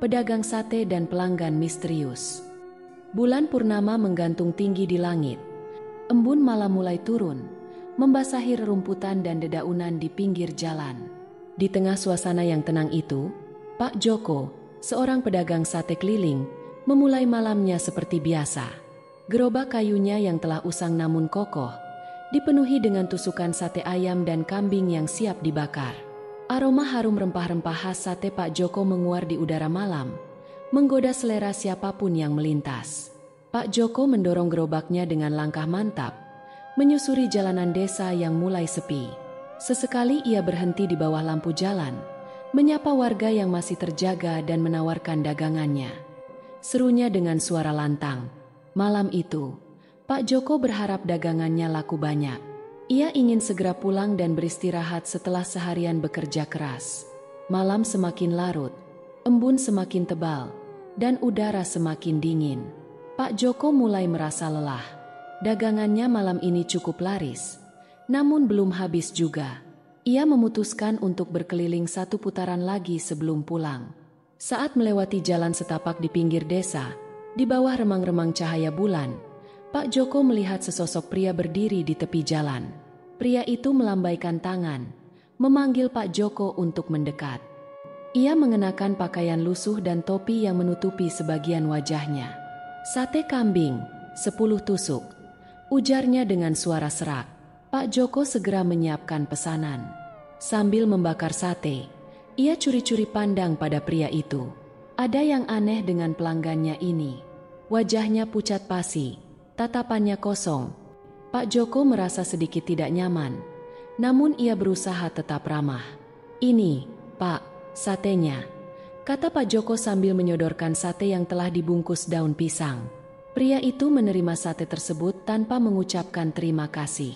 pedagang sate dan pelanggan misterius. Bulan purnama menggantung tinggi di langit. Embun malam mulai turun, membasahi rerumputan dan dedaunan di pinggir jalan. Di tengah suasana yang tenang itu, Pak Joko, seorang pedagang sate keliling, memulai malamnya seperti biasa. Gerobak kayunya yang telah usang namun kokoh, dipenuhi dengan tusukan sate ayam dan kambing yang siap dibakar. Aroma harum rempah-rempah khas sate Pak Joko menguar di udara malam, menggoda selera siapapun yang melintas. Pak Joko mendorong gerobaknya dengan langkah mantap, menyusuri jalanan desa yang mulai sepi. Sesekali ia berhenti di bawah lampu jalan, menyapa warga yang masih terjaga dan menawarkan dagangannya. Serunya dengan suara lantang. Malam itu, Pak Joko berharap dagangannya laku banyak. Ia ingin segera pulang dan beristirahat setelah seharian bekerja keras. Malam semakin larut, embun semakin tebal, dan udara semakin dingin. Pak Joko mulai merasa lelah. Dagangannya malam ini cukup laris, namun belum habis juga. Ia memutuskan untuk berkeliling satu putaran lagi sebelum pulang. Saat melewati jalan setapak di pinggir desa, di bawah remang-remang cahaya bulan, Pak Joko melihat sesosok pria berdiri di tepi jalan. Pria itu melambaikan tangan, memanggil Pak Joko untuk mendekat. Ia mengenakan pakaian lusuh dan topi yang menutupi sebagian wajahnya. "Sate kambing, 10 tusuk," ujarnya dengan suara serak. Pak Joko segera menyiapkan pesanan. Sambil membakar sate, ia curi-curi pandang pada pria itu. Ada yang aneh dengan pelanggannya ini. Wajahnya pucat pasi, tatapannya kosong. Pak Joko merasa sedikit tidak nyaman, namun ia berusaha tetap ramah. "Ini, Pak, satenya," kata Pak Joko sambil menyodorkan sate yang telah dibungkus daun pisang. Pria itu menerima sate tersebut tanpa mengucapkan terima kasih.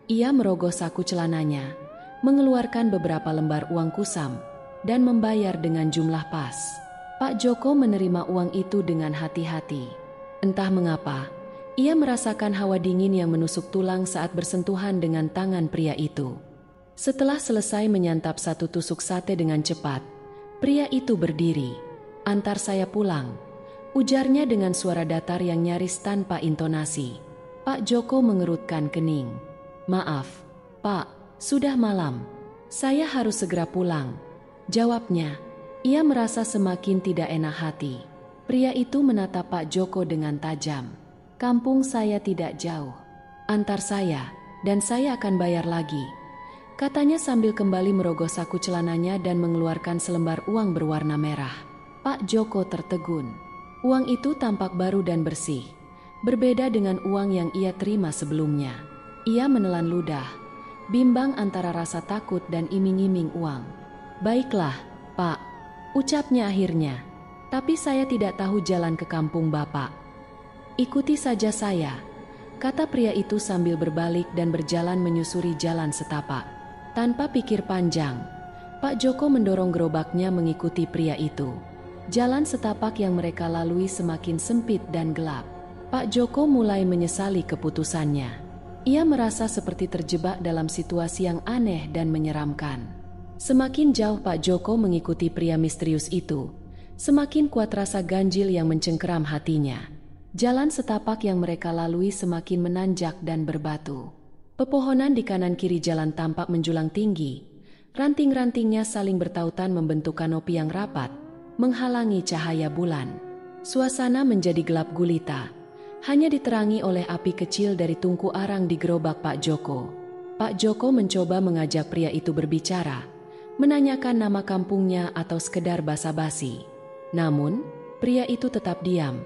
Ia merogoh saku celananya, mengeluarkan beberapa lembar uang kusam, dan membayar dengan jumlah pas. Pak Joko menerima uang itu dengan hati-hati. Entah mengapa, ia merasakan hawa dingin yang menusuk tulang saat bersentuhan dengan tangan pria itu. Setelah selesai menyantap satu tusuk sate dengan cepat, pria itu berdiri. "Antar saya pulang," ujarnya dengan suara datar yang nyaris tanpa intonasi. Pak Joko mengerutkan kening. "Maaf, Pak, sudah malam. Saya harus segera pulang," jawabnya. Ia merasa semakin tidak enak hati. Pria itu menatap Pak Joko dengan tajam. "Kampung saya tidak jauh. Antar saya, dan saya akan bayar lagi," katanya sambil kembali merogoh saku celananya dan mengeluarkan selembar uang berwarna merah. Pak Joko tertegun. Uang itu tampak baru dan bersih, berbeda dengan uang yang ia terima sebelumnya. Ia menelan ludah, bimbang antara rasa takut dan iming-iming uang. "Baiklah, Pak," ucapnya akhirnya. "Tapi saya tidak tahu jalan ke kampung Bapak." "Ikuti saja saya," kata pria itu sambil berbalik dan berjalan menyusuri jalan setapak. Tanpa pikir panjang, Pak Joko mendorong gerobaknya mengikuti pria itu. Jalan setapak yang mereka lalui semakin sempit dan gelap. Pak Joko mulai menyesali keputusannya. Ia merasa seperti terjebak dalam situasi yang aneh dan menyeramkan. Semakin jauh Pak Joko mengikuti pria misterius itu, semakin kuat rasa ganjil yang mencengkeram hatinya. Jalan setapak yang mereka lalui semakin menanjak dan berbatu. Pepohonan di kanan kiri jalan tampak menjulang tinggi. Ranting-rantingnya saling bertautan membentuk kanopi yang rapat, menghalangi cahaya bulan. Suasana menjadi gelap gulita, hanya diterangi oleh api kecil dari tungku arang di gerobak Pak Joko. Pak Joko mencoba mengajak pria itu berbicara, menanyakan nama kampungnya atau sekedar basa-basi. Namun, pria itu tetap diam.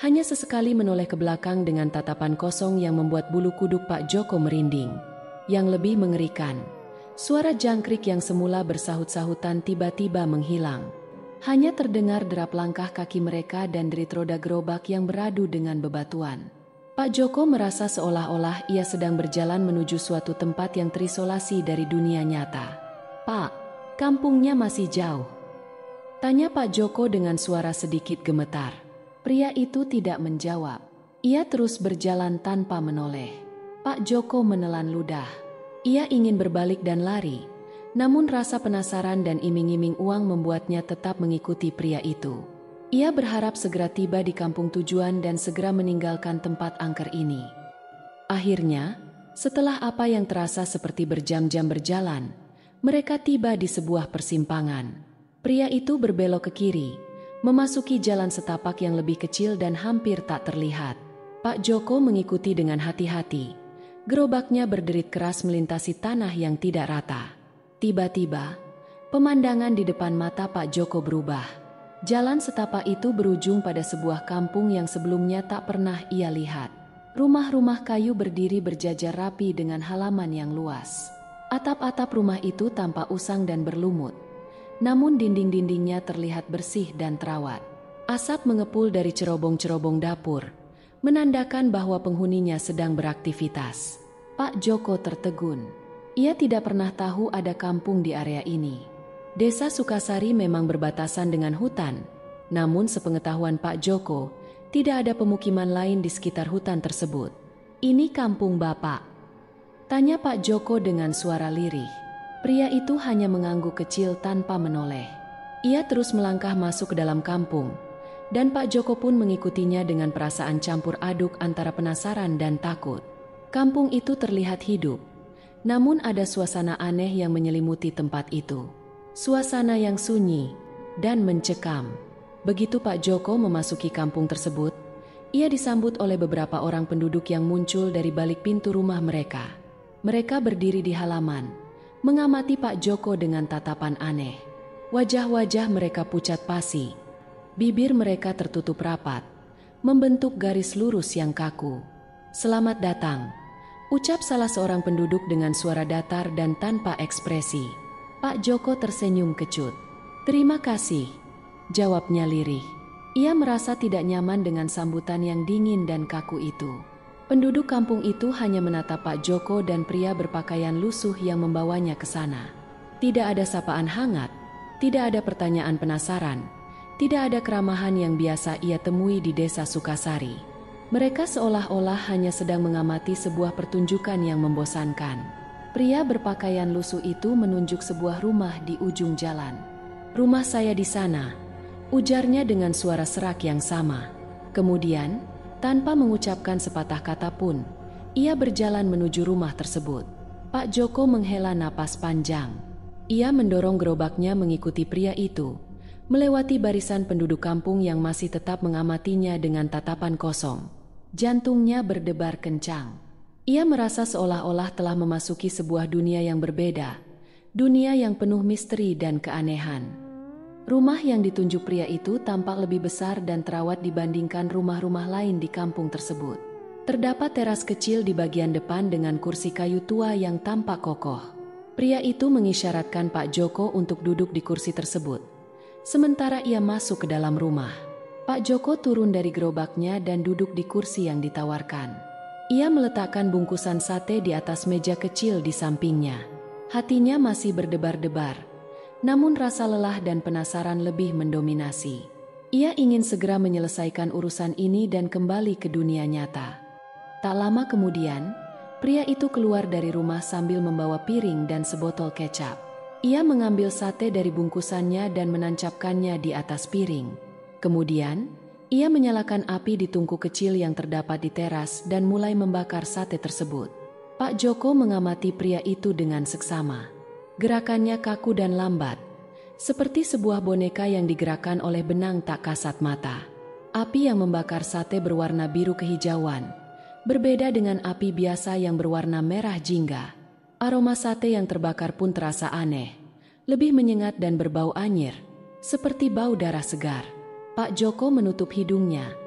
Hanya sesekali menoleh ke belakang dengan tatapan kosong yang membuat bulu kuduk Pak Joko merinding. Yang lebih mengerikan, suara jangkrik yang semula bersahut-sahutan tiba-tiba menghilang. Hanya terdengar derap langkah kaki mereka dan derit roda gerobak yang beradu dengan bebatuan. Pak Joko merasa seolah-olah ia sedang berjalan menuju suatu tempat yang terisolasi dari dunia nyata. "Pak, kampungnya masih jauh?" tanya Pak Joko dengan suara sedikit gemetar. Pria itu tidak menjawab. Ia terus berjalan tanpa menoleh. Pak Joko menelan ludah. Ia ingin berbalik dan lari, namun rasa penasaran dan iming-iming uang membuatnya tetap mengikuti pria itu. Ia berharap segera tiba di kampung tujuan dan segera meninggalkan tempat angker ini. Akhirnya, setelah apa yang terasa seperti berjam-jam berjalan, mereka tiba di sebuah persimpangan. Pria itu berbelok ke kiri, memasuki jalan setapak yang lebih kecil dan hampir tak terlihat. Pak Joko mengikuti dengan hati-hati. Gerobaknya berderit keras melintasi tanah yang tidak rata. Tiba-tiba, pemandangan di depan mata Pak Joko berubah. Jalan setapak itu berujung pada sebuah kampung yang sebelumnya tak pernah ia lihat. Rumah-rumah kayu berdiri berjajar rapi dengan halaman yang luas. Atap-atap rumah itu tampak usang dan berlumut. Namun dinding-dindingnya terlihat bersih dan terawat. Asap mengepul dari cerobong-cerobong dapur, menandakan bahwa penghuninya sedang beraktivitas. Pak Joko tertegun. Ia tidak pernah tahu ada kampung di area ini. Desa Sukasari memang berbatasan dengan hutan, namun sepengetahuan Pak Joko, tidak ada pemukiman lain di sekitar hutan tersebut. "Ini kampung Bapak?" tanya Pak Joko dengan suara lirih. Pria itu hanya mengangguk kecil tanpa menoleh. Ia terus melangkah masuk ke dalam kampung, dan Pak Joko pun mengikutinya dengan perasaan campur aduk antara penasaran dan takut. Kampung itu terlihat hidup, namun ada suasana aneh yang menyelimuti tempat itu. Suasana yang sunyi dan mencekam. Begitu Pak Joko memasuki kampung tersebut, ia disambut oleh beberapa orang penduduk yang muncul dari balik pintu rumah mereka. Mereka berdiri di halaman, mengamati Pak Joko dengan tatapan aneh. Wajah-wajah mereka pucat pasi, bibir mereka tertutup rapat, membentuk garis lurus yang kaku. "Selamat datang," ucap salah seorang penduduk dengan suara datar dan tanpa ekspresi. Pak Joko tersenyum kecut. "Terima kasih," jawabnya lirih. Ia merasa tidak nyaman dengan sambutan yang dingin dan kaku itu. Penduduk kampung itu hanya menatap Pak Joko dan pria berpakaian lusuh yang membawanya ke sana. Tidak ada sapaan hangat, tidak ada pertanyaan penasaran, tidak ada keramahan yang biasa ia temui di desa Sukasari. Mereka seolah-olah hanya sedang mengamati sebuah pertunjukan yang membosankan. Pria berpakaian lusuh itu menunjuk sebuah rumah di ujung jalan. "Rumah saya di sana," ujarnya dengan suara serak yang sama. Kemudian, tanpa mengucapkan sepatah kata pun, ia berjalan menuju rumah tersebut. Pak Joko menghela napas panjang. Ia mendorong gerobaknya mengikuti pria itu, melewati barisan penduduk kampung yang masih tetap mengamatinya dengan tatapan kosong. Jantungnya berdebar kencang. Ia merasa seolah-olah telah memasuki sebuah dunia yang berbeda, dunia yang penuh misteri dan keanehan. Rumah yang ditunjuk pria itu tampak lebih besar dan terawat dibandingkan rumah-rumah lain di kampung tersebut. Terdapat teras kecil di bagian depan dengan kursi kayu tua yang tampak kokoh. Pria itu mengisyaratkan Pak Joko untuk duduk di kursi tersebut, sementara ia masuk ke dalam rumah. Pak Joko turun dari gerobaknya dan duduk di kursi yang ditawarkan. Ia meletakkan bungkusan sate di atas meja kecil di sampingnya. Hatinya masih berdebar-debar, namun rasa lelah dan penasaran lebih mendominasi. Ia ingin segera menyelesaikan urusan ini dan kembali ke dunia nyata. Tak lama kemudian, pria itu keluar dari rumah sambil membawa piring dan sebotol kecap. Ia mengambil sate dari bungkusannya dan menancapkannya di atas piring. Kemudian, ia menyalakan api di tungku kecil yang terdapat di teras dan mulai membakar sate tersebut. Pak Joko mengamati pria itu dengan seksama. Gerakannya kaku dan lambat, seperti sebuah boneka yang digerakkan oleh benang tak kasat mata. Api yang membakar sate berwarna biru kehijauan, berbeda dengan api biasa yang berwarna merah jingga. Aroma sate yang terbakar pun terasa aneh, lebih menyengat dan berbau anyir, seperti bau darah segar. Pak Joko menutup hidungnya,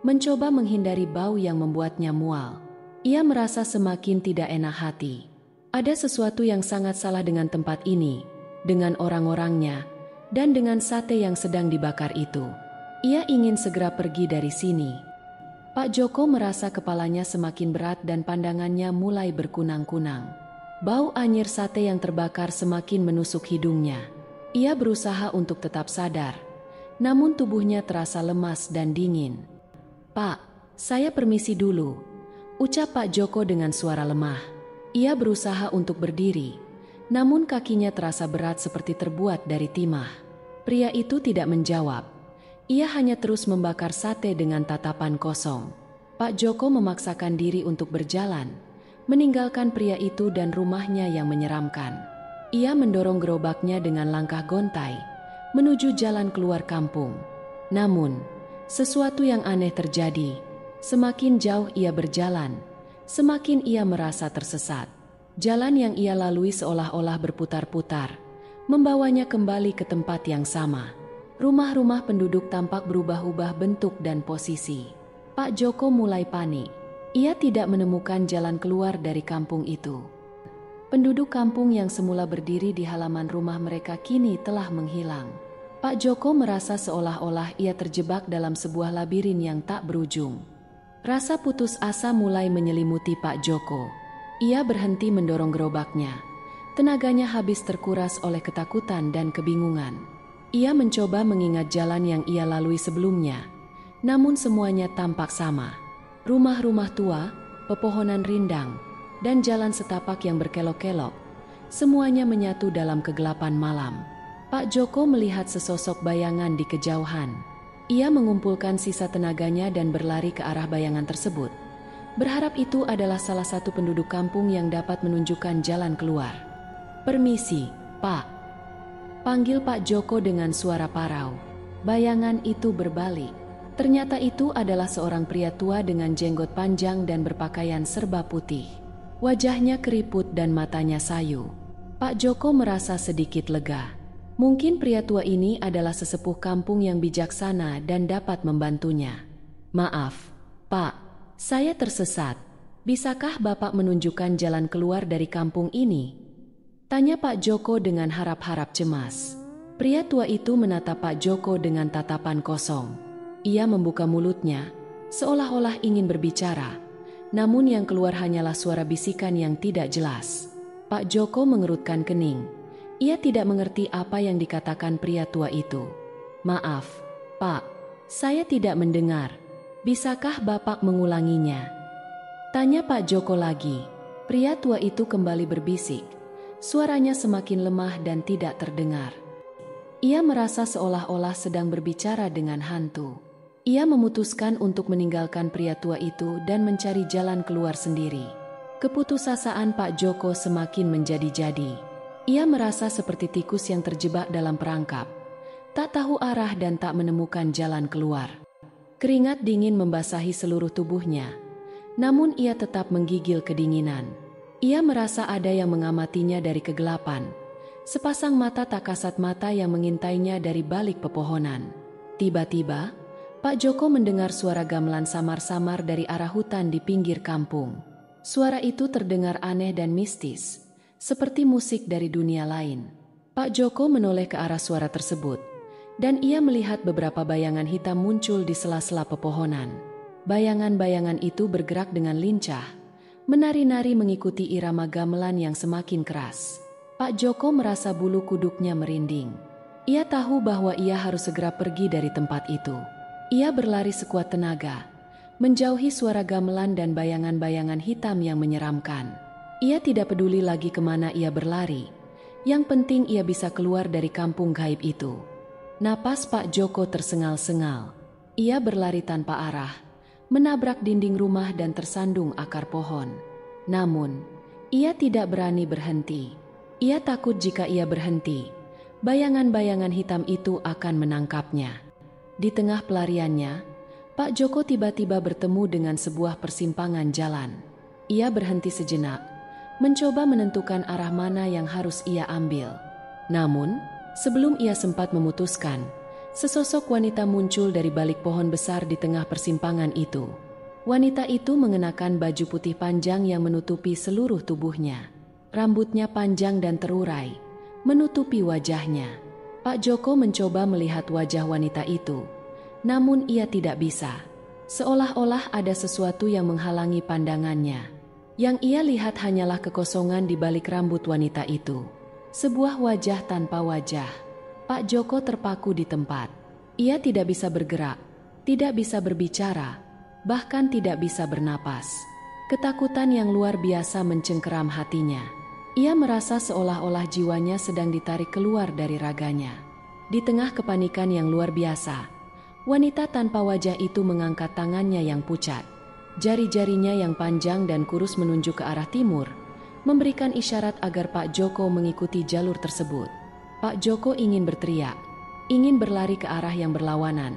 mencoba menghindari bau yang membuatnya mual. Ia merasa semakin tidak enak hati. Ada sesuatu yang sangat salah dengan tempat ini, dengan orang-orangnya, dan dengan sate yang sedang dibakar itu. Ia ingin segera pergi dari sini. Pak Joko merasa kepalanya semakin berat dan pandangannya mulai berkunang-kunang. Bau anyir sate yang terbakar semakin menusuk hidungnya. Ia berusaha untuk tetap sadar, namun tubuhnya terasa lemas dan dingin. "Pak, saya permisi dulu," ucap Pak Joko dengan suara lemah. Ia berusaha untuk berdiri, namun kakinya terasa berat seperti terbuat dari timah. Pria itu tidak menjawab. Ia hanya terus membakar sate dengan tatapan kosong. Pak Joko memaksakan diri untuk berjalan, meninggalkan pria itu dan rumahnya yang menyeramkan. Ia mendorong gerobaknya dengan langkah gontai, menuju jalan keluar kampung. Namun, sesuatu yang aneh terjadi. Semakin jauh ia berjalan, semakin ia merasa tersesat. Jalan yang ia lalui seolah-olah berputar-putar, membawanya kembali ke tempat yang sama. Rumah-rumah penduduk tampak berubah-ubah bentuk dan posisi. Pak Joko mulai panik. Ia tidak menemukan jalan keluar dari kampung itu. Penduduk kampung yang semula berdiri di halaman rumah mereka kini telah menghilang. Pak Joko merasa seolah-olah ia terjebak dalam sebuah labirin yang tak berujung. Rasa putus asa mulai menyelimuti Pak Joko. Ia berhenti mendorong gerobaknya. Tenaganya habis terkuras oleh ketakutan dan kebingungan. Ia mencoba mengingat jalan yang ia lalui sebelumnya, namun semuanya tampak sama. Rumah-rumah tua, pepohonan rindang, dan jalan setapak yang berkelok-kelok, semuanya menyatu dalam kegelapan malam. Pak Joko melihat sesosok bayangan di kejauhan. Ia mengumpulkan sisa tenaganya dan berlari ke arah bayangan tersebut, berharap itu adalah salah satu penduduk kampung yang dapat menunjukkan jalan keluar. "Permisi, Pak," panggil Pak Joko dengan suara parau. Bayangan itu berbalik. Ternyata itu adalah seorang pria tua dengan jenggot panjang dan berpakaian serba putih. Wajahnya keriput dan matanya sayu. Pak Joko merasa sedikit lega. Mungkin pria tua ini adalah sesepuh kampung yang bijaksana dan dapat membantunya. "Maaf, Pak, saya tersesat. Bisakah Bapak menunjukkan jalan keluar dari kampung ini?" tanya Pak Joko dengan harap-harap cemas. Pria tua itu menatap Pak Joko dengan tatapan kosong. Ia membuka mulutnya, seolah-olah ingin berbicara, namun yang keluar hanyalah suara bisikan yang tidak jelas. Pak Joko mengerutkan kening. Ia tidak mengerti apa yang dikatakan pria tua itu. "Maaf, Pak, saya tidak mendengar. Bisakah Bapak mengulanginya?" tanya Pak Joko lagi. Pria tua itu kembali berbisik. Suaranya semakin lemah dan tidak terdengar. Ia merasa seolah-olah sedang berbicara dengan hantu. Ia memutuskan untuk meninggalkan pria tua itu dan mencari jalan keluar sendiri. Keputusasaan Pak Joko semakin menjadi-jadi. Ia merasa seperti tikus yang terjebak dalam perangkap, tak tahu arah dan tak menemukan jalan keluar. Keringat dingin membasahi seluruh tubuhnya, namun ia tetap menggigil kedinginan. Ia merasa ada yang mengamatinya dari kegelapan. Sepasang mata tak kasat mata yang mengintainya dari balik pepohonan. Tiba-tiba, Pak Joko mendengar suara gamelan samar-samar dari arah hutan di pinggir kampung. Suara itu terdengar aneh dan mistis, seperti musik dari dunia lain. Pak Joko menoleh ke arah suara tersebut, dan ia melihat beberapa bayangan hitam muncul di sela-sela pepohonan. Bayangan-bayangan itu bergerak dengan lincah, menari-nari mengikuti irama gamelan yang semakin keras. Pak Joko merasa bulu kuduknya merinding. Ia tahu bahwa ia harus segera pergi dari tempat itu. Ia berlari sekuat tenaga, menjauhi suara gamelan dan bayangan-bayangan hitam yang menyeramkan. Ia tidak peduli lagi kemana ia berlari. Yang penting ia bisa keluar dari kampung gaib itu. Napas Pak Joko tersengal-sengal. Ia berlari tanpa arah, menabrak dinding rumah dan tersandung akar pohon. Namun, ia tidak berani berhenti. Ia takut jika ia berhenti, bayangan-bayangan hitam itu akan menangkapnya. Di tengah pelariannya, Pak Joko tiba-tiba bertemu dengan sebuah persimpangan jalan. Ia berhenti sejenak, mencoba menentukan arah mana yang harus ia ambil. Namun, sebelum ia sempat memutuskan, sesosok wanita muncul dari balik pohon besar di tengah persimpangan itu. Wanita itu mengenakan baju putih panjang yang menutupi seluruh tubuhnya. Rambutnya panjang dan terurai, menutupi wajahnya. Pak Joko mencoba melihat wajah wanita itu, namun ia tidak bisa. Seolah-olah ada sesuatu yang menghalangi pandangannya. Yang ia lihat hanyalah kekosongan di balik rambut wanita itu. Sebuah wajah tanpa wajah. Pak Joko terpaku di tempat. Ia tidak bisa bergerak, tidak bisa berbicara, bahkan tidak bisa bernapas. Ketakutan yang luar biasa mencengkeram hatinya. Ia merasa seolah-olah jiwanya sedang ditarik keluar dari raganya. Di tengah kepanikan yang luar biasa, Wanita tanpa wajah itu mengangkat tangannya yang pucat. Jari-jarinya yang panjang dan kurus menunjuk ke arah timur, memberikan isyarat agar Pak Joko mengikuti jalur tersebut. Pak Joko ingin berteriak, ingin berlari ke arah yang berlawanan,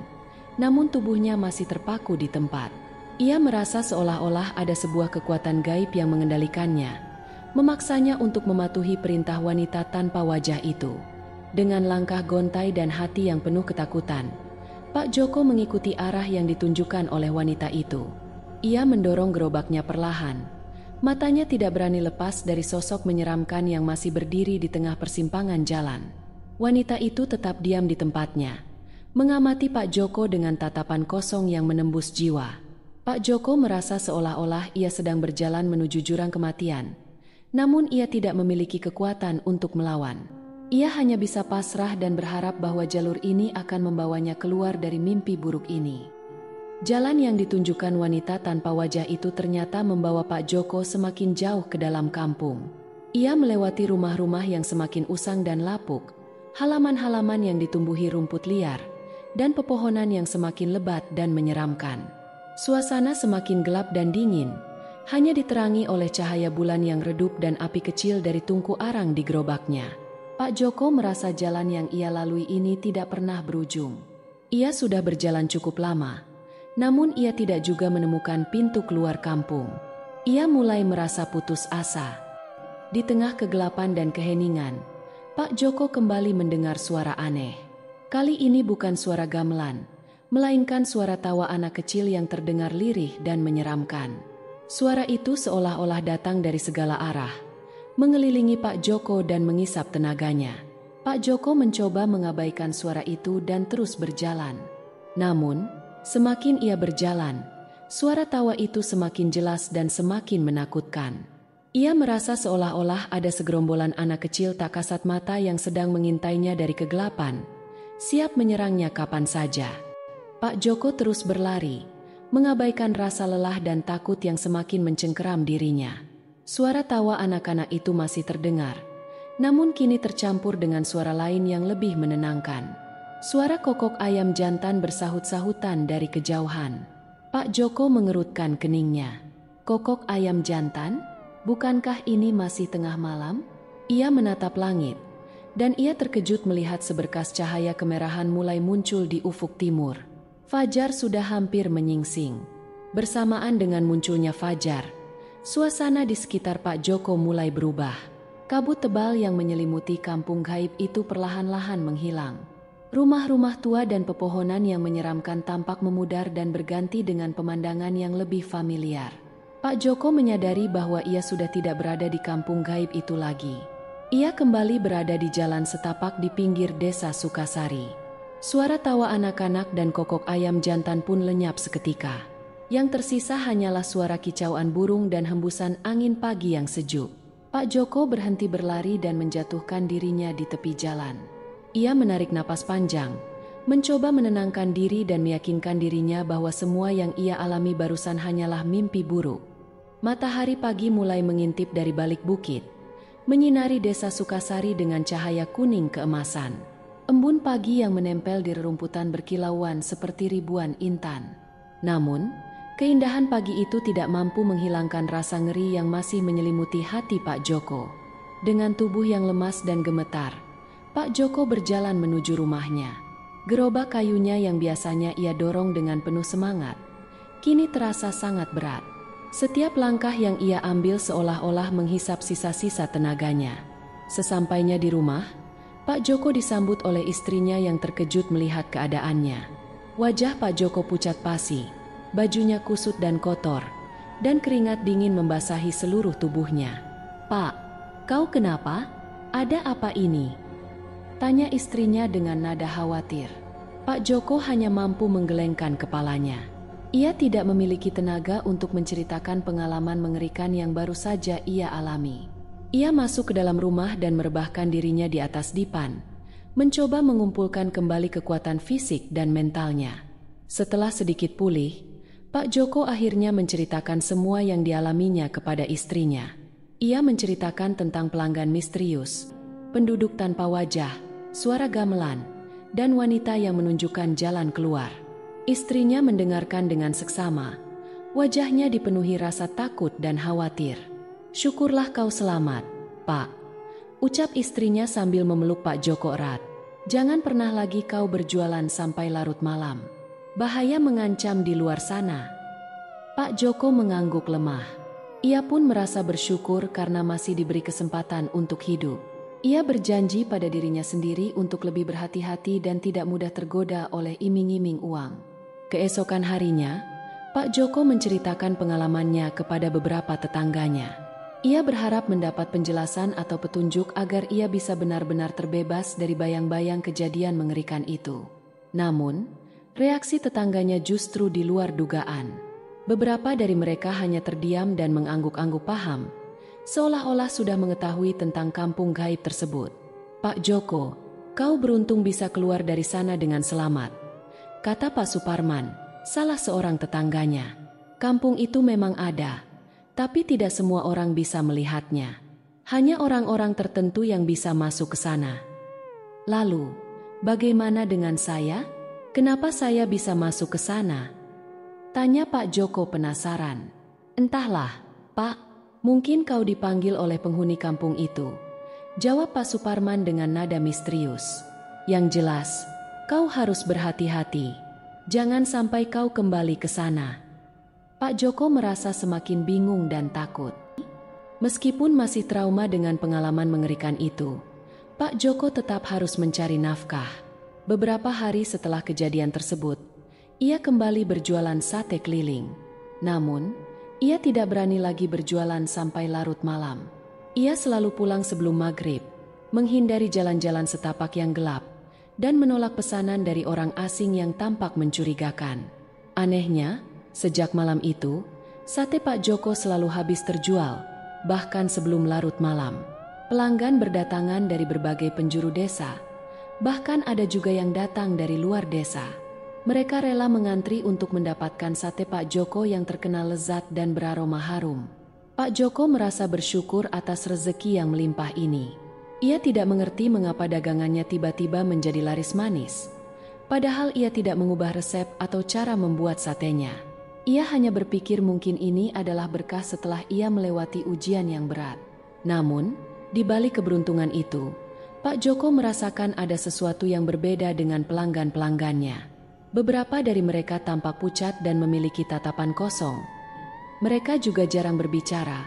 namun tubuhnya masih terpaku di tempat. Ia merasa seolah-olah ada sebuah kekuatan gaib yang mengendalikannya, memaksanya untuk mematuhi perintah wanita tanpa wajah itu. Dengan langkah gontai dan hati yang penuh ketakutan, Pak Joko mengikuti arah yang ditunjukkan oleh wanita itu. Ia mendorong gerobaknya perlahan. Matanya tidak berani lepas dari sosok menyeramkan yang masih berdiri di tengah persimpangan jalan. Wanita itu tetap diam di tempatnya, mengamati Pak Joko dengan tatapan kosong yang menembus jiwa. Pak Joko merasa seolah-olah ia sedang berjalan menuju jurang kematian, namun ia tidak memiliki kekuatan untuk melawan. Ia hanya bisa pasrah dan berharap bahwa jalur ini akan membawanya keluar dari mimpi buruk ini. Jalan yang ditunjukkan wanita tanpa wajah itu ternyata membawa Pak Joko semakin jauh ke dalam kampung. Ia melewati rumah-rumah yang semakin usang dan lapuk, halaman-halaman yang ditumbuhi rumput liar, dan pepohonan yang semakin lebat dan menyeramkan. Suasana semakin gelap dan dingin, hanya diterangi oleh cahaya bulan yang redup dan api kecil dari tungku arang di gerobaknya. Pak Joko merasa jalan yang ia lalui ini tidak pernah berujung. Ia sudah berjalan cukup lama, namun ia tidak juga menemukan pintu keluar kampung. Ia mulai merasa putus asa. Di tengah kegelapan dan keheningan, Pak Joko kembali mendengar suara aneh. Kali ini bukan suara gamelan, melainkan suara tawa anak kecil yang terdengar lirih dan menyeramkan. Suara itu seolah-olah datang dari segala arah, mengelilingi Pak Joko dan mengisap tenaganya. Pak Joko mencoba mengabaikan suara itu dan terus berjalan. Namun, semakin ia berjalan, suara tawa itu semakin jelas dan semakin menakutkan. Ia merasa seolah-olah ada segerombolan anak kecil tak kasat mata yang sedang mengintainya dari kegelapan, siap menyerangnya kapan saja. Pak Joko terus berlari, mengabaikan rasa lelah dan takut yang semakin mencengkeram dirinya. Suara tawa anak-anak itu masih terdengar, namun kini tercampur dengan suara lain yang lebih menenangkan. Suara kokok ayam jantan bersahut-sahutan dari kejauhan. Pak Joko mengerutkan keningnya. Kokok ayam jantan? Bukankah ini masih tengah malam? Ia menatap langit, dan ia terkejut melihat seberkas cahaya kemerahan mulai muncul di ufuk timur. Fajar sudah hampir menyingsing. Bersamaan dengan munculnya fajar, suasana di sekitar Pak Joko mulai berubah. Kabut tebal yang menyelimuti kampung gaib itu perlahan-lahan menghilang. Rumah-rumah tua dan pepohonan yang menyeramkan tampak memudar dan berganti dengan pemandangan yang lebih familiar. Pak Joko menyadari bahwa ia sudah tidak berada di kampung gaib itu lagi. Ia kembali berada di jalan setapak di pinggir desa Sukasari. Suara tawa anak-anak dan kokok ayam jantan pun lenyap seketika. Yang tersisa hanyalah suara kicauan burung dan hembusan angin pagi yang sejuk. Pak Joko berhenti berlari dan menjatuhkan dirinya di tepi jalan. Ia menarik napas panjang, mencoba menenangkan diri dan meyakinkan dirinya bahwa semua yang ia alami barusan hanyalah mimpi buruk. Matahari pagi mulai mengintip dari balik bukit, menyinari desa Sukasari dengan cahaya kuning keemasan. Embun pagi yang menempel di rerumputan berkilauan seperti ribuan intan. Namun, keindahan pagi itu tidak mampu menghilangkan rasa ngeri yang masih menyelimuti hati Pak Joko. Dengan tubuh yang lemas dan gemetar, Pak Joko berjalan menuju rumahnya. Gerobak kayunya yang biasanya ia dorong dengan penuh semangat, kini terasa sangat berat. Setiap langkah yang ia ambil seolah-olah menghisap sisa-sisa tenaganya. Sesampainya di rumah, Pak Joko disambut oleh istrinya yang terkejut melihat keadaannya. Wajah Pak Joko pucat pasi, bajunya kusut dan kotor, dan keringat dingin membasahi seluruh tubuhnya. "Pak, kau kenapa? Ada apa ini?" tanya istrinya dengan nada khawatir. Pak Joko hanya mampu menggelengkan kepalanya. Ia tidak memiliki tenaga untuk menceritakan pengalaman mengerikan yang baru saja ia alami. Ia masuk ke dalam rumah dan merebahkan dirinya di atas dipan, mencoba mengumpulkan kembali kekuatan fisik dan mentalnya. Setelah sedikit pulih, Pak Joko akhirnya menceritakan semua yang dialaminya kepada istrinya. Ia menceritakan tentang pelanggan misterius, penduduk tanpa wajah, suara gamelan, dan wanita yang menunjukkan jalan keluar. Istrinya mendengarkan dengan seksama. Wajahnya dipenuhi rasa takut dan khawatir. "Syukurlah kau selamat, Pak," ucap istrinya sambil memeluk Pak Joko erat. "Jangan pernah lagi kau berjualan sampai larut malam. Bahaya mengancam di luar sana." Pak Joko mengangguk lemah. Ia pun merasa bersyukur karena masih diberi kesempatan untuk hidup. Ia berjanji pada dirinya sendiri untuk lebih berhati-hati dan tidak mudah tergoda oleh iming-iming uang. Keesokan harinya, Pak Joko menceritakan pengalamannya kepada beberapa tetangganya. Ia berharap mendapat penjelasan atau petunjuk agar ia bisa benar-benar terbebas dari bayang-bayang kejadian mengerikan itu. Namun, reaksi tetangganya justru di luar dugaan. Beberapa dari mereka hanya terdiam dan mengangguk-angguk paham, seolah-olah sudah mengetahui tentang kampung gaib tersebut. "Pak Joko, kau beruntung bisa keluar dari sana dengan selamat," kata Pak Suparman, salah seorang tetangganya. "Kampung itu memang ada, tapi tidak semua orang bisa melihatnya. Hanya orang-orang tertentu yang bisa masuk ke sana." "Lalu, bagaimana dengan saya? Kenapa saya bisa masuk ke sana?" tanya Pak Joko penasaran. "Entahlah, Pak, mungkin kau dipanggil oleh penghuni kampung itu," jawab Pak Suparman dengan nada misterius. "Yang jelas, kau harus berhati-hati. Jangan sampai kau kembali ke sana." Pak Joko merasa semakin bingung dan takut. Meskipun masih trauma dengan pengalaman mengerikan itu, Pak Joko tetap harus mencari nafkah. Beberapa hari setelah kejadian tersebut, ia kembali berjualan sate keliling. Namun, ia tidak berani lagi berjualan sampai larut malam. Ia selalu pulang sebelum maghrib, menghindari jalan-jalan setapak yang gelap, dan menolak pesanan dari orang asing yang tampak mencurigakan. Anehnya, sejak malam itu, sate Pak Joko selalu habis terjual, bahkan sebelum larut malam. Pelanggan berdatangan dari berbagai penjuru desa, bahkan ada juga yang datang dari luar desa. Mereka rela mengantri untuk mendapatkan sate Pak Joko yang terkenal lezat dan beraroma harum. Pak Joko merasa bersyukur atas rezeki yang melimpah ini. Ia tidak mengerti mengapa dagangannya tiba-tiba menjadi laris manis. Padahal ia tidak mengubah resep atau cara membuat satenya. Ia hanya berpikir mungkin ini adalah berkah setelah ia melewati ujian yang berat. Namun, di balik keberuntungan itu, Pak Joko merasakan ada sesuatu yang berbeda dengan pelanggan-pelanggannya. Beberapa dari mereka tampak pucat dan memiliki tatapan kosong. Mereka juga jarang berbicara,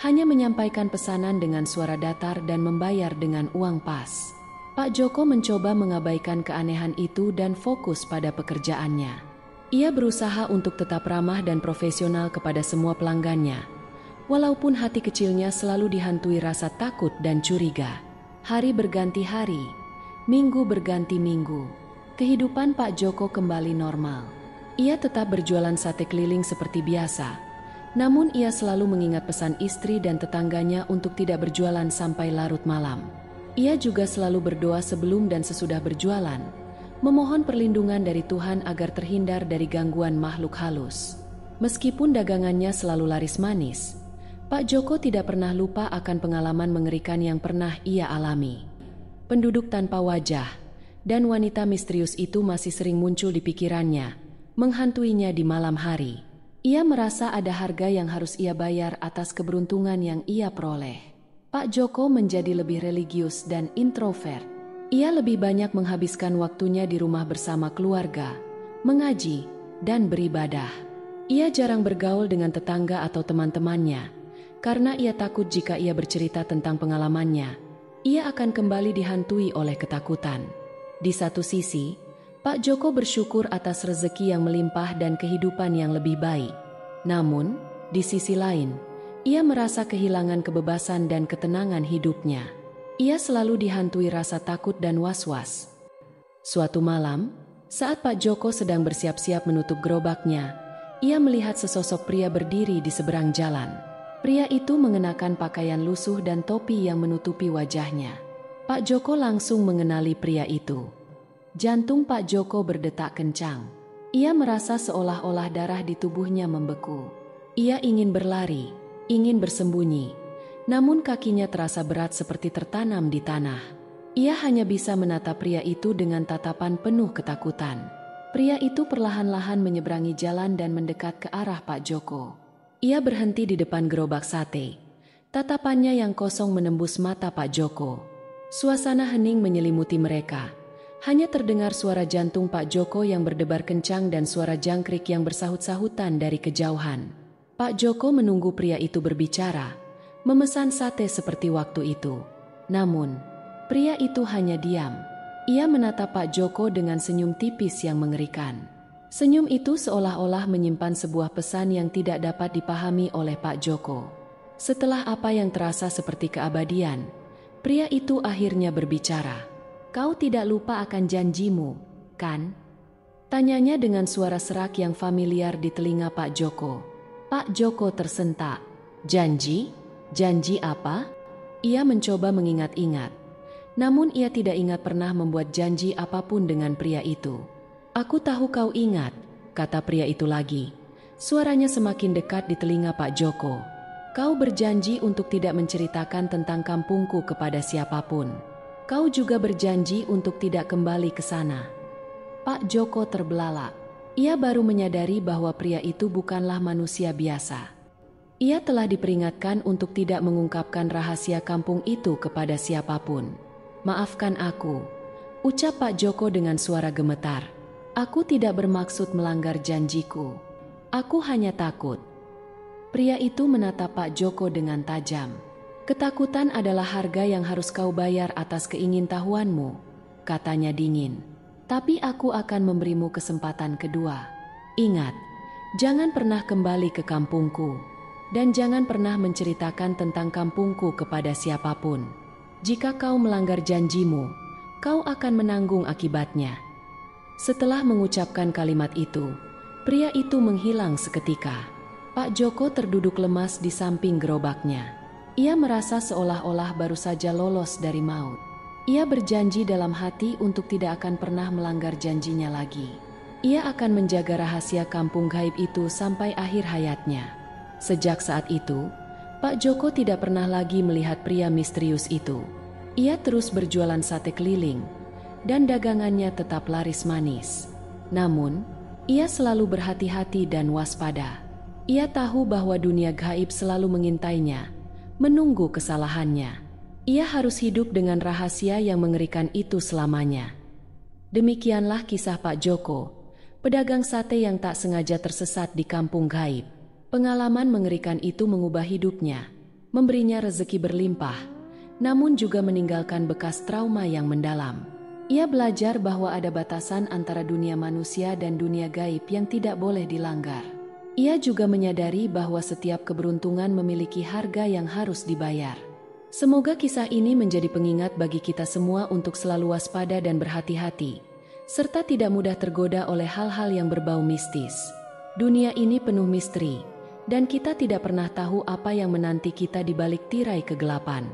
hanya menyampaikan pesanan dengan suara datar dan membayar dengan uang pas. Pak Joko mencoba mengabaikan keanehan itu dan fokus pada pekerjaannya. Ia berusaha untuk tetap ramah dan profesional kepada semua pelanggannya, walaupun hati kecilnya selalu dihantui rasa takut dan curiga. Hari berganti hari, minggu berganti minggu. Kehidupan Pak Joko kembali normal. Ia tetap berjualan sate keliling seperti biasa. Namun ia selalu mengingat pesan istri dan tetangganya untuk tidak berjualan sampai larut malam. Ia juga selalu berdoa sebelum dan sesudah berjualan, memohon perlindungan dari Tuhan agar terhindar dari gangguan makhluk halus. Meskipun dagangannya selalu laris manis, Pak Joko tidak pernah lupa akan pengalaman mengerikan yang pernah ia alami. Penduduk tanpa wajah dan wanita misterius itu masih sering muncul di pikirannya, menghantuinya di malam hari. Ia merasa ada harga yang harus ia bayar atas keberuntungan yang ia peroleh. Pak Joko menjadi lebih religius dan introvert. Ia lebih banyak menghabiskan waktunya di rumah bersama keluarga, mengaji, dan beribadah. Ia jarang bergaul dengan tetangga atau teman-temannya, karena ia takut jika ia bercerita tentang pengalamannya, ia akan kembali dihantui oleh ketakutan. Di satu sisi, Pak Joko bersyukur atas rezeki yang melimpah dan kehidupan yang lebih baik. Namun, di sisi lain, ia merasa kehilangan kebebasan dan ketenangan hidupnya. Ia selalu dihantui rasa takut dan was-was. Suatu malam, saat Pak Joko sedang bersiap-siap menutup gerobaknya, ia melihat sesosok pria berdiri di seberang jalan. Pria itu mengenakan pakaian lusuh dan topi yang menutupi wajahnya. Pak Joko langsung mengenali pria itu. Jantung Pak Joko berdetak kencang. Ia merasa seolah-olah darah di tubuhnya membeku. Ia ingin berlari, ingin bersembunyi, namun kakinya terasa berat seperti tertanam di tanah. Ia hanya bisa menatap pria itu dengan tatapan penuh ketakutan. Pria itu perlahan-lahan menyeberangi jalan dan mendekat ke arah Pak Joko. Ia berhenti di depan gerobak sate. Tatapannya yang kosong menembus mata Pak Joko. Suasana hening menyelimuti mereka. Hanya terdengar suara jantung Pak Joko yang berdebar kencang dan suara jangkrik yang bersahut-sahutan dari kejauhan. Pak Joko menunggu pria itu berbicara, memesan sate seperti waktu itu. Namun, pria itu hanya diam. Ia menatap Pak Joko dengan senyum tipis yang mengerikan. Senyum itu seolah-olah menyimpan sebuah pesan yang tidak dapat dipahami oleh Pak Joko. Setelah apa yang terasa seperti keabadian, pria itu akhirnya berbicara. "Kau tidak lupa akan janjimu, kan?" Tanyanya dengan suara serak yang familiar di telinga Pak Joko. Pak Joko tersentak. "Janji? Janji apa?" Ia mencoba mengingat-ingat. Namun ia tidak ingat pernah membuat janji apapun dengan pria itu. "Aku tahu kau ingat," kata pria itu lagi. Suaranya semakin dekat di telinga Pak Joko. "Kau berjanji untuk tidak menceritakan tentang kampungku kepada siapapun. Kau juga berjanji untuk tidak kembali ke sana." Pak Joko terbelalak. Ia baru menyadari bahwa pria itu bukanlah manusia biasa. Ia telah diperingatkan untuk tidak mengungkapkan rahasia kampung itu kepada siapapun. "Maafkan aku," ucap Pak Joko dengan suara gemetar. "Aku tidak bermaksud melanggar janjiku. Aku hanya takut." Pria itu menatap Pak Joko dengan tajam. "Ketakutan adalah harga yang harus kau bayar atas keingintahuanmu," katanya dingin. "Tapi aku akan memberimu kesempatan kedua. Ingat, jangan pernah kembali ke kampungku. Dan jangan pernah menceritakan tentang kampungku kepada siapapun. Jika kau melanggar janjimu, kau akan menanggung akibatnya." Setelah mengucapkan kalimat itu, pria itu menghilang seketika. Pak Joko terduduk lemas di samping gerobaknya. Ia merasa seolah-olah baru saja lolos dari maut. Ia berjanji dalam hati untuk tidak akan pernah melanggar janjinya lagi. Ia akan menjaga rahasia kampung gaib itu sampai akhir hayatnya. Sejak saat itu, Pak Joko tidak pernah lagi melihat pria misterius itu. Ia terus berjualan sate keliling, dan dagangannya tetap laris manis. Namun, ia selalu berhati-hati dan waspada. Ia tahu bahwa dunia gaib selalu mengintainya, menunggu kesalahannya. Ia harus hidup dengan rahasia yang mengerikan itu selamanya. Demikianlah kisah Pak Joko, pedagang sate yang tak sengaja tersesat di kampung gaib. Pengalaman mengerikan itu mengubah hidupnya, memberinya rezeki berlimpah, namun juga meninggalkan bekas trauma yang mendalam. Ia belajar bahwa ada batasan antara dunia manusia dan dunia gaib yang tidak boleh dilanggar. Ia juga menyadari bahwa setiap keberuntungan memiliki harga yang harus dibayar. Semoga kisah ini menjadi pengingat bagi kita semua untuk selalu waspada dan berhati-hati, serta tidak mudah tergoda oleh hal-hal yang berbau mistis. Dunia ini penuh misteri, dan kita tidak pernah tahu apa yang menanti kita di balik tirai kegelapan.